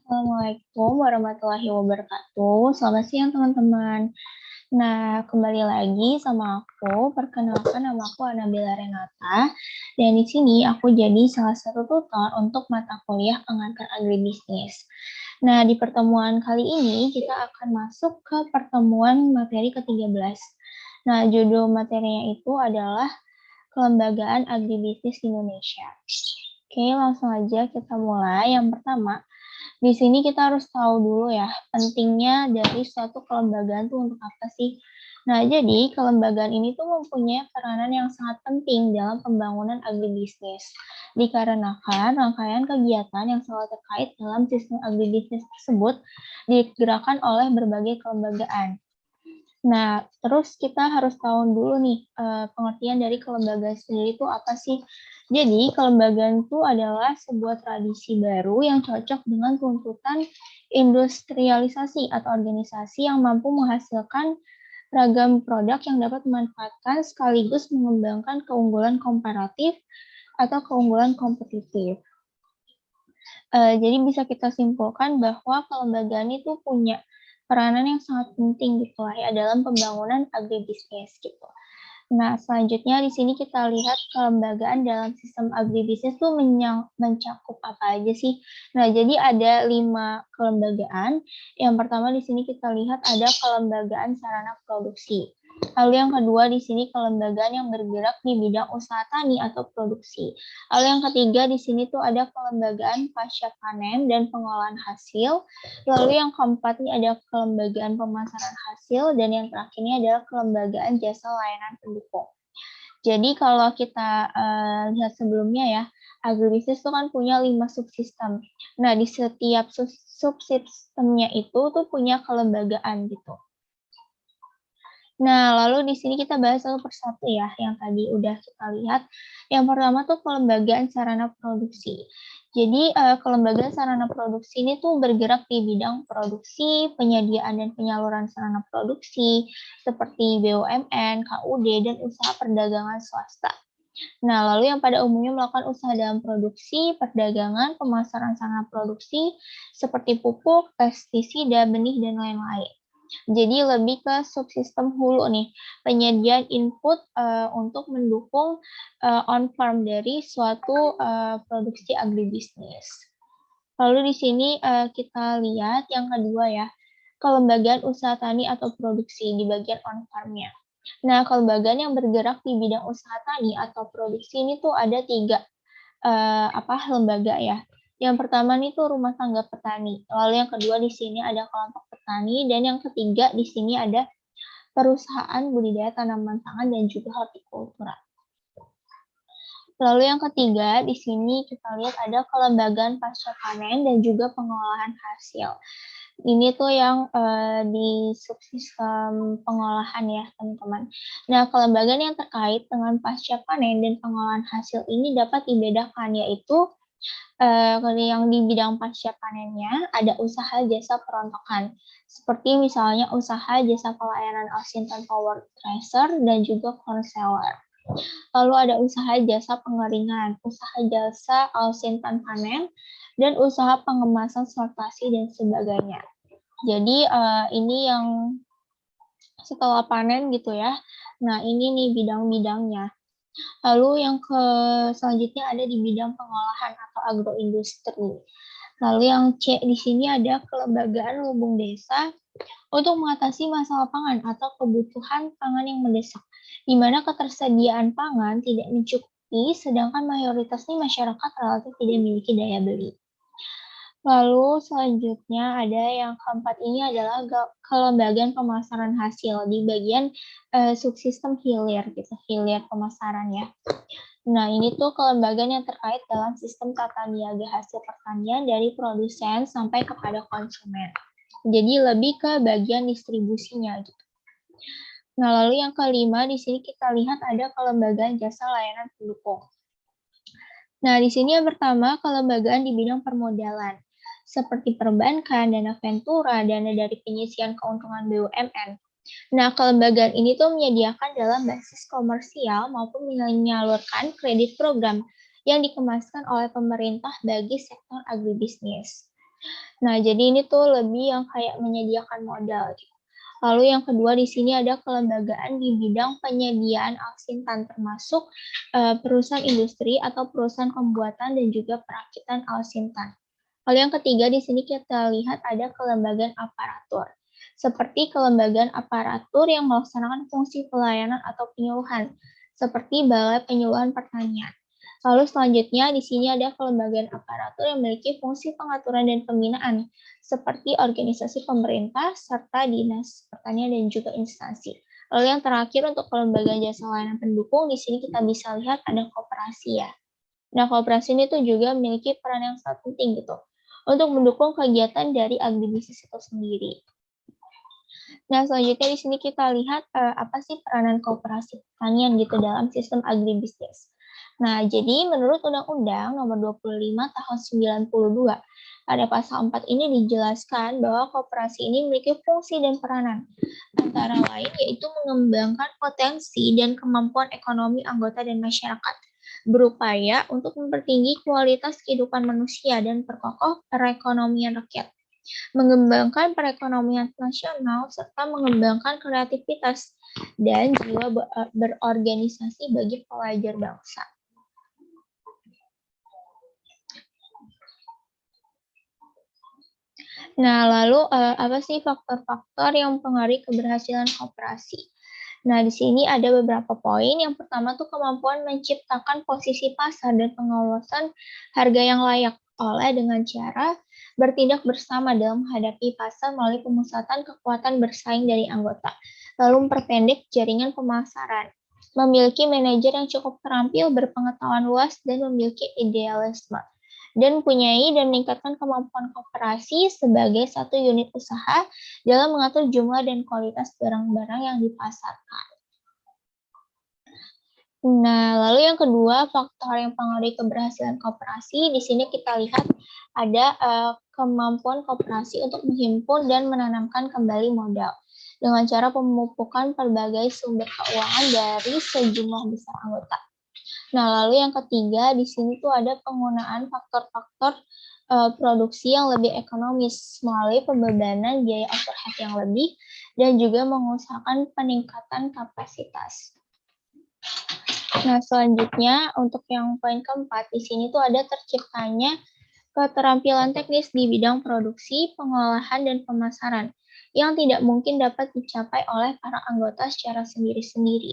Assalamualaikum warahmatullahi wabarakatuh. Selamat siang teman-teman. Nah, kembali lagi sama aku. Perkenalkan nama aku Anabila Renata. Dan di sini aku jadi salah satu tutor untuk mata kuliah pengantar agribisnis. Nah, di pertemuan kali ini kita akan masuk ke pertemuan materi ke-13. Nah, judul materinya itu adalah Kelembagaan Agribisnis Indonesia. Oke, langsung aja kita mulai. Yang pertama, di sini kita harus tahu dulu ya, pentingnya dari suatu kelembagaan tuh untuk apa sih? Nah, jadi kelembagaan ini tuh mempunyai peranan yang sangat penting dalam pembangunan agribisnis. Dikarenakan rangkaian kegiatan yang selalu terkait dalam sistem agribisnis tersebut digerakkan oleh berbagai kelembagaan. Nah, terus kita harus tahu dulu nih, pengertian dari kelembagaan sendiri itu apa sih? Jadi, kelembagaan itu adalah sebuah tradisi baru yang cocok dengan tuntutan industrialisasi atau organisasi yang mampu menghasilkan ragam produk yang dapat dimanfaatkan sekaligus mengembangkan keunggulan komparatif atau keunggulan kompetitif. Jadi bisa kita simpulkan bahwa kelembagaan itu punya peranan yang sangat penting gitu lah ya dalam pembangunan agribisnis gitu. Nah, selanjutnya di sini kita lihat kelembagaan dalam sistem agribisnis itu mencakup apa aja sih? Nah, jadi ada 5 kelembagaan. Yang pertama di sini kita lihat ada kelembagaan sarana produksi. Lalu yang kedua di sini kelembagaan yang bergerak di bidang usaha tani atau produksi. Lalu yang ketiga di sini tuh ada kelembagaan pasca panen dan pengolahan hasil. Lalu yang keempat ini ada kelembagaan pemasaran hasil dan yang terakhir ini adalah kelembagaan jasa layanan pendukung. Jadi kalau kita lihat sebelumnya ya, agribisnis itu kan punya 5 subsistem. Nah, di setiap subsistemnya itu tuh punya kelembagaan gitu. Nah, lalu di sini kita bahas satu persatu ya, yang tadi udah kita lihat. Yang pertama tuh kelembagaan sarana produksi. Jadi, kelembagaan sarana produksi ini tuh bergerak di bidang produksi, penyediaan dan penyaluran sarana produksi, seperti BUMN, KUD, dan usaha perdagangan swasta. Nah, lalu yang pada umumnya melakukan usaha dalam produksi, perdagangan, pemasaran sarana produksi, seperti pupuk, pestisida, benih, dan lain-lain. Jadi lebih ke subsistem hulu nih, penyediaan input untuk mendukung on-farm dari suatu produksi agribisnis. Lalu di sini kita lihat yang kedua ya, kelembagaan usaha tani atau produksi di bagian on-farm-nya. Nah, kelembagaan yang bergerak di bidang usaha tani atau produksi ini tuh ada 3 lembaga ya. Yang pertama nih tuh rumah tangga petani. Lalu yang kedua di sini ada kelompok petani dan yang ketiga di sini ada perusahaan budidaya tanaman pangan dan juga hortikultura. Lalu yang ketiga di sini kita lihat ada kelembagaan pasca panen dan juga pengolahan hasil. Ini tuh yang di subsistem pengolahan ya teman-teman. Nah, kelembagaan yang terkait dengan pasca panen dan pengolahan hasil ini dapat dibedakan yaitu kalau yang di bidang pasca panennya ada usaha jasa perontokan, seperti misalnya usaha jasa pelayanan Alsintan Power Tracer dan juga Concealer. Lalu ada usaha jasa pengeringan, usaha jasa Alsintan Panen, dan usaha pengemasan sortasi dan sebagainya. Jadi ini yang setelah panen gitu ya. Nah, ini nih bidang-bidangnya. Lalu yang selanjutnya ada di bidang pengolahan atau agroindustri. Lalu yang C di sini ada kelembagaan lumbung desa untuk mengatasi masalah pangan atau kebutuhan pangan yang mendesak, di mana ketersediaan pangan tidak mencukupi, sedangkan mayoritas nih masyarakat relatif tidak memiliki daya beli. Lalu selanjutnya ada yang keempat ini adalah kelembagaan pemasaran hasil di bagian subsistem hilir gitu, hilir pemasaran ya. Nah, ini tuh kelembagaan yang terkait dalam sistem tata niaga hasil pertanian dari produsen sampai kepada konsumen. Jadi lebih ke bagian distribusinya gitu. Nah, lalu yang kelima di sini kita lihat ada kelembagaan jasa layanan pendukung. Nah, di sini yang pertama kelembagaan di bidang permodalan seperti perbankan, dana ventura, dana dari penyisian keuntungan BUMN. Nah, kelembagaan ini tuh menyediakan dalam basis komersial maupun menyalurkan kredit program yang dikemaskan oleh pemerintah bagi sektor agribisnis. Nah, jadi ini tuh lebih yang kayak menyediakan modal gitu. Lalu yang kedua di sini ada kelembagaan di bidang penyediaan alsintan termasuk perusahaan industri atau perusahaan pembuatan dan juga perakitan alsintan. Lalu yang ketiga di sini kita lihat ada kelembagaan aparatur. Seperti kelembagaan aparatur yang melaksanakan fungsi pelayanan atau penyuluhan, seperti Balai Penyuluhan Pertanian. Lalu selanjutnya di sini ada kelembagaan aparatur yang memiliki fungsi pengaturan dan pembinaan, seperti organisasi pemerintah serta dinas pertanian dan juga instansi. Lalu yang terakhir untuk kelembagaan jasa layanan pendukung, di sini kita bisa lihat ada koperasi ya. Nah, koperasi ini tuh juga memiliki peran yang sangat penting gitu untuk mendukung kegiatan dari agribisnis itu sendiri. Nah, selanjutnya di sini kita lihat apa sih peranan koperasi pertanian gitu dalam sistem agribisnis. Nah, jadi menurut Undang-Undang Nomor 25 Tahun 92, pada pasal 4 ini dijelaskan bahwa koperasi ini memiliki fungsi dan peranan, antara lain yaitu mengembangkan potensi dan kemampuan ekonomi anggota dan masyarakat, berupaya untuk mempertinggi kualitas kehidupan manusia dan perkokoh perekonomian rakyat, mengembangkan perekonomian nasional, serta mengembangkan kreativitas dan jiwa berorganisasi bagi pelajar bangsa. Nah, lalu apa sih faktor-faktor yang mempengaruhi keberhasilan koperasi? Nah, di sini ada beberapa poin. Yang pertama tuh kemampuan menciptakan posisi pasar dan pengawasan harga yang layak oleh dengan cara bertindak bersama dalam menghadapi pasar melalui pemusatan kekuatan bersaing dari anggota, lalu memperpendek jaringan pemasaran, memiliki manajer yang cukup terampil, berpengetahuan luas, dan memiliki idealisme, dan mempunyai dan meningkatkan kemampuan koperasi sebagai satu unit usaha dalam mengatur jumlah dan kualitas barang-barang yang dipasarkan. Nah, lalu yang kedua, faktor yang mempengaruhi keberhasilan koperasi, di sini kita lihat ada kemampuan koperasi untuk menghimpun dan menanamkan kembali modal dengan cara pemupukan berbagai sumber keuangan dari sejumlah besar anggota. Nah, lalu yang ketiga, di sini tuh ada penggunaan faktor-faktor produksi yang lebih ekonomis melalui pembebanan biaya overhead yang lebih dan juga mengusahakan peningkatan kapasitas. Nah, selanjutnya untuk yang poin keempat, di sini tuh ada terciptanya keterampilan teknis di bidang produksi, pengolahan, dan pemasaran yang tidak mungkin dapat dicapai oleh para anggota secara sendiri-sendiri.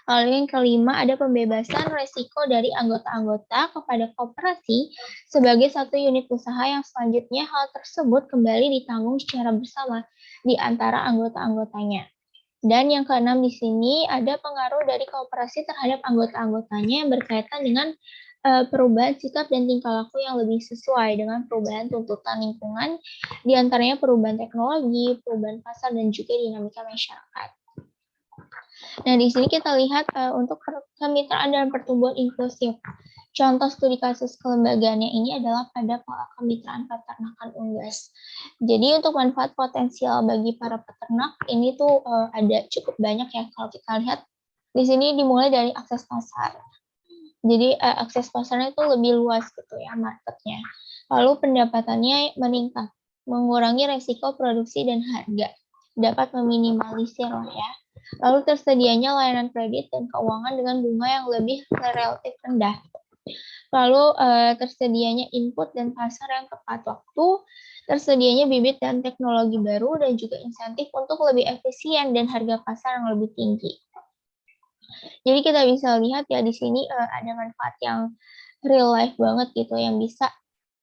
Lalu yang kelima, ada pembebasan resiko dari anggota-anggota kepada koperasi sebagai satu unit usaha yang selanjutnya hal tersebut kembali ditanggung secara bersama di antara anggota-anggotanya. Dan yang keenam di sini ada pengaruh dari koperasi terhadap anggota-anggotanya yang berkaitan dengan perubahan sikap dan tingkah laku yang lebih sesuai dengan perubahan tuntutan lingkungan, diantaranya perubahan teknologi, perubahan pasar, dan juga dinamika masyarakat. Nah, di sini kita lihat untuk kemitraan dan pertumbuhan inklusif. Contoh studi kasus kelembagaannya ini adalah pada pola kemitraan peternakan unggas. Jadi untuk manfaat potensial bagi para peternak ini tuh ada cukup banyak ya kalau kita lihat. Di sini dimulai dari akses pasar. Jadi akses pasarnya itu lebih luas gitu ya marketnya. Lalu pendapatannya meningkat, mengurangi resiko produksi dan harga, dapat meminimalisir lah ya. Lalu tersedianya layanan kredit dan keuangan dengan bunga yang lebih relatif rendah. Lalu tersedianya input dan pasar yang tepat waktu, tersedianya bibit dan teknologi baru, dan juga insentif untuk lebih efisien dan harga pasar yang lebih tinggi. Jadi kita bisa lihat ya di sini ada manfaat yang real life banget gitu yang bisa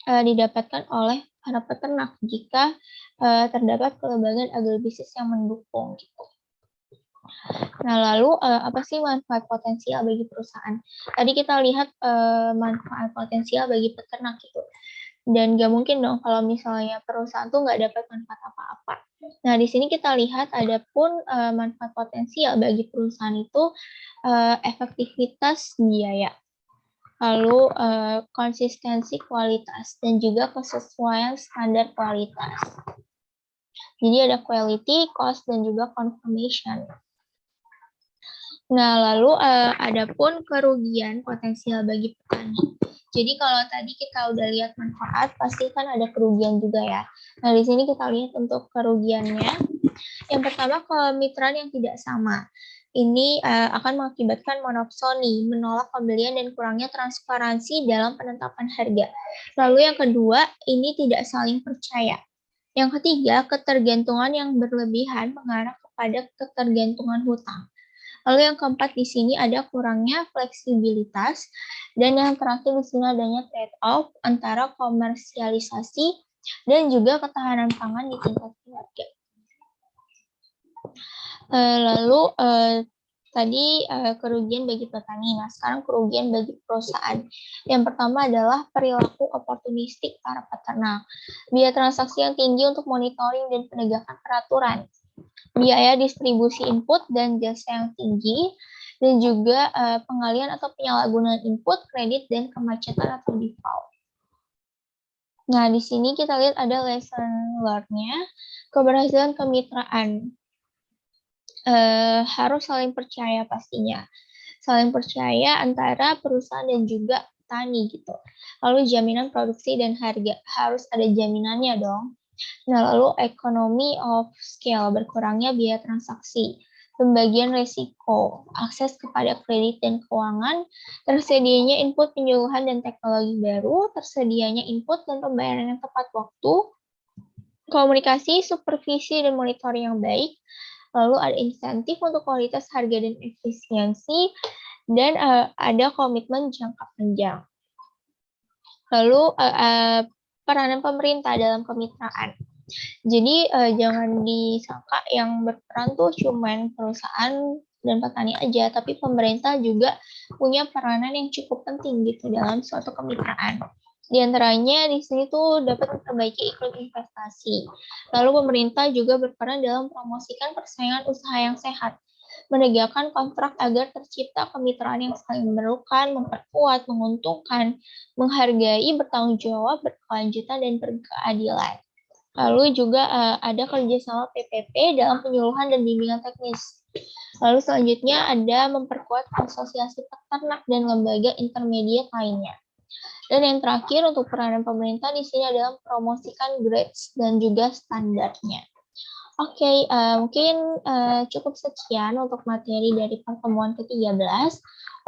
didapatkan oleh para peternak jika terdapat kelembagaan agribisnis yang mendukung gitu. Nah, lalu apa sih manfaat potensial bagi perusahaan? Tadi kita lihat manfaat potensial bagi peternak gitu. Dan nggak mungkin dong kalau misalnya perusahaan tuh nggak dapat manfaat apa-apa. Nah, di sini kita lihat ada pun manfaat potensial bagi perusahaan itu efektivitas biaya, lalu konsistensi kualitas, dan juga kesesuaian standar kualitas. Jadi ada quality, cost, dan juga confirmation. Nah, lalu ada pun kerugian potensial bagi petani. Jadi kalau tadi kita udah lihat manfaat, pasti kan ada kerugian juga ya. Nah, di sini kita lihat untuk kerugiannya. Yang pertama, kemitraan yang tidak sama. Ini akan mengakibatkan monopsoni, menolak pembelian dan kurangnya transparansi dalam penetapan harga. Lalu yang kedua, ini tidak saling percaya. Yang ketiga, ketergantungan yang berlebihan mengarah kepada ketergantungan hutang. Lalu yang keempat di sini ada kurangnya fleksibilitas, dan yang terakhir di sini adanya trade-off antara komersialisasi dan juga ketahanan pangan di tingkat keluarga. Lalu tadi kerugian bagi petani. Nah, sekarang kerugian bagi perusahaan. Yang pertama adalah perilaku oportunistik para peternak. Biaya transaksi yang tinggi untuk monitoring dan penegakan peraturan. Biaya distribusi input dan jasa yang tinggi, dan juga pengalian atau penyalahgunaan input, kredit, dan kemacetan atau default. Nah, di sini kita lihat ada lesson learn-nya, keberhasilan kemitraan. Harus saling percaya pastinya. Saling percaya antara perusahaan dan juga petani gitu. Lalu jaminan produksi dan harga, harus ada jaminannya dong. Nah, lalu economy of scale, berkurangnya biaya transaksi, pembagian risiko, akses kepada kredit dan keuangan, tersedianya input penyuluhan dan teknologi baru, tersedianya input dan pembayaran yang tepat waktu, komunikasi, supervisi, dan monitoring yang baik, lalu ada insentif untuk kualitas harga dan efisiensi, dan ada komitmen jangka panjang. Lalu peranan pemerintah dalam kemitraan. Jadi jangan disangka yang berperan tuh cuman perusahaan dan petani aja, tapi pemerintah juga punya peranan yang cukup penting gitu dalam suatu kemitraan. Di antaranya di sini tuh dapat memperbaiki iklim investasi. Lalu pemerintah juga berperan dalam promosikan persaingan usaha yang sehat, menegakkan kontrak agar tercipta kemitraan yang saling memerlukan, memperkuat, menguntungkan, menghargai, bertanggung jawab, berkelanjutan, dan berkeadilan. Lalu juga ada kerjasama PPP dalam penyuluhan dan bimbingan teknis. Lalu selanjutnya ada memperkuat asosiasi peternak dan lembaga intermediate lainnya. Dan yang terakhir untuk peranan pemerintah di sini adalah promosikan grades dan juga standarnya. Oke, mungkin cukup sekian untuk materi dari pertemuan ke-13.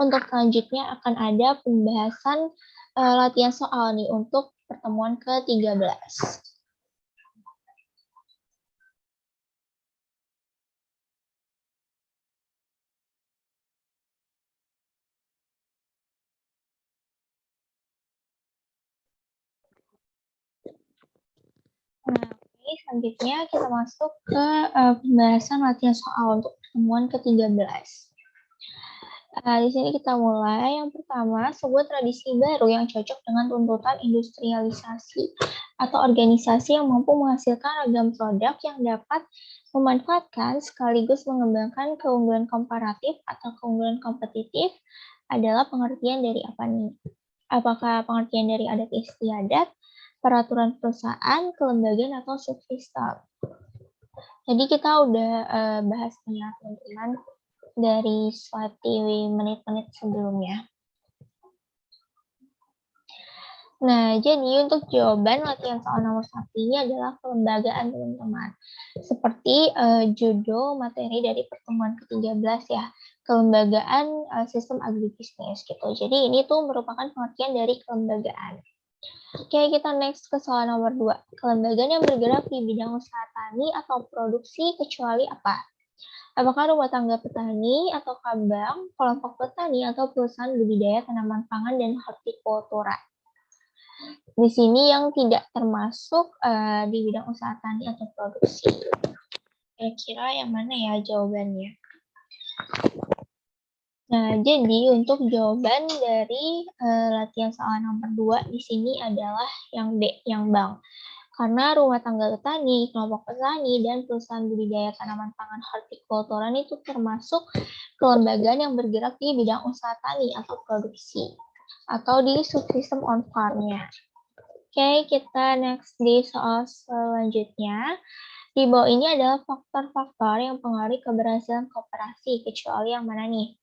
Untuk selanjutnya akan ada pembahasan latihan soal nih untuk pertemuan ke-13. Nah, oke, selanjutnya kita masuk ke pembahasan latihan soal untuk pertemuan ke-13. Di sini kita mulai. Yang pertama, sebuah tradisi baru yang cocok dengan tuntutan industrialisasi atau organisasi yang mampu menghasilkan ragam produk yang dapat memanfaatkan sekaligus mengembangkan keunggulan komparatif atau keunggulan kompetitif adalah pengertian dari apa nih? Apakah pengertian dari adat istiadat, peraturan perusahaan, kelembagaan, atau subsistem? Jadi kita udah bahas nih ya teman-teman dari slide di menit-menit sebelumnya. Nah, jadi untuk jawaban latihan soal nomor 1 ini adalah kelembagaan teman-teman. Seperti judul materi dari pertemuan ke-13 ya, kelembagaan sistem agribisnis gitu. Jadi ini tuh merupakan pengertian dari kelembagaan. Oke, kita next ke soal nomor 2. Kelembagaan yang bergerak di bidang usaha tani atau produksi kecuali apa? Apakah rumah tangga petani atau bank, kelompok petani, atau perusahaan budidaya tanaman pangan dan hortikultura? Di sini yang tidak termasuk di bidang usaha tani atau produksi. Kira-kira yang mana ya jawabannya? Nah, jadi untuk jawaban dari latihan soal nomor 2 di sini adalah yang D, yang bank. Karena rumah tangga petani, kelompok petani, dan perusahaan budidaya tanaman pangan hortikulturan itu termasuk kelembagaan yang bergerak di bidang usaha tani atau produksi, atau di subsistem on farm-nya. Oke, kita next di soal selanjutnya. Di bawah ini adalah faktor-faktor yang mempengaruhi keberhasilan koperasi, kecuali yang mana nih?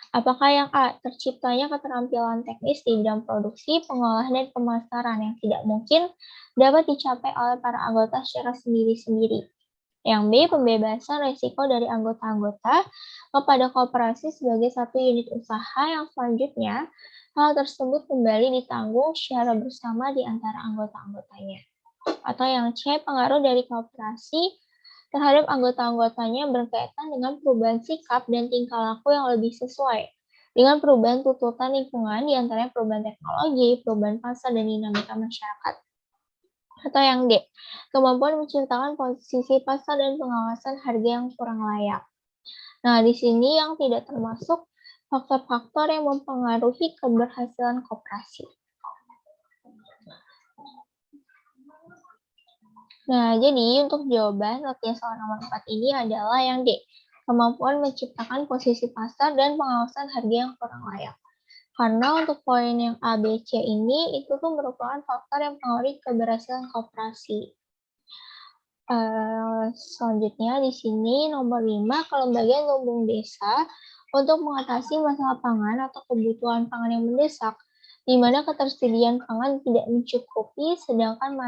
Apakah yang A, terciptanya keterampilan teknis di bidang produksi, pengolahan, dan pemasaran yang tidak mungkin dapat dicapai oleh para anggota secara sendiri-sendiri. Yang B, pembebasan risiko dari anggota-anggota kepada koperasi sebagai satu unit usaha yang selanjutnya hal tersebut kembali ditanggung secara bersama di antara anggota-anggotanya. Atau yang C, pengaruh dari koperasi terhadap anggota-anggotanya berkaitan dengan perubahan sikap dan tingkah laku yang lebih sesuai dengan perubahan tuntutan lingkungan, di antaranya perubahan teknologi, perubahan pasar, dan dinamika masyarakat. Atau yang D, kemampuan menciptakan posisi pasar dan pengawasan harga yang kurang layak. Nah, di sini yang tidak termasuk faktor-faktor yang mempengaruhi keberhasilan koperasi. Nah, jadi untuk jawaban latihan soal nomor 4 ini adalah yang D, kemampuan menciptakan posisi pasar dan pengawasan harga yang kurang layak. Karena untuk poin yang A, B, C ini itu tuh merupakan faktor yang mempengaruhi keberhasilan koperasi. Selanjutnya di sini nomor 5, kelembagaan lumbung desa untuk mengatasi masalah pangan atau kebutuhan pangan yang mendesak, di mana ketersediaan pangan tidak mencukupi, sedangkan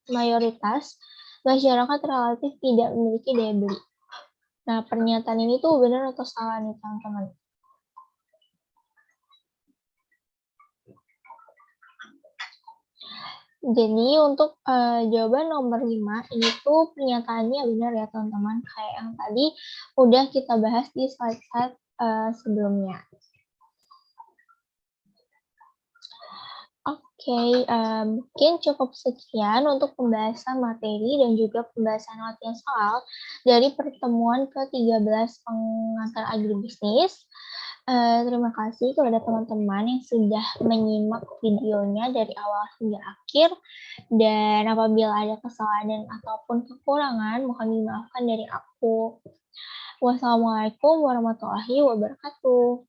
mayoritas masyarakat relatif tidak memiliki daya beli. Nah, pernyataan ini tuh benar atau salah nih teman-teman? Jadi untuk jawaban nomor 5 ini tuh pernyataannya benar ya teman-teman, kayak yang tadi udah kita bahas di slide-slide sebelumnya. Oke, mungkin cukup sekian untuk pembahasan materi dan juga pembahasan latihan soal dari pertemuan ke-13 pengantar agribisnis. Terima kasih kepada teman-teman yang sudah menyimak videonya dari awal hingga akhir, dan apabila ada kesalahan ataupun kekurangan mohon dimaafkan dari aku. Wassalamualaikum warahmatullahi wabarakatuh.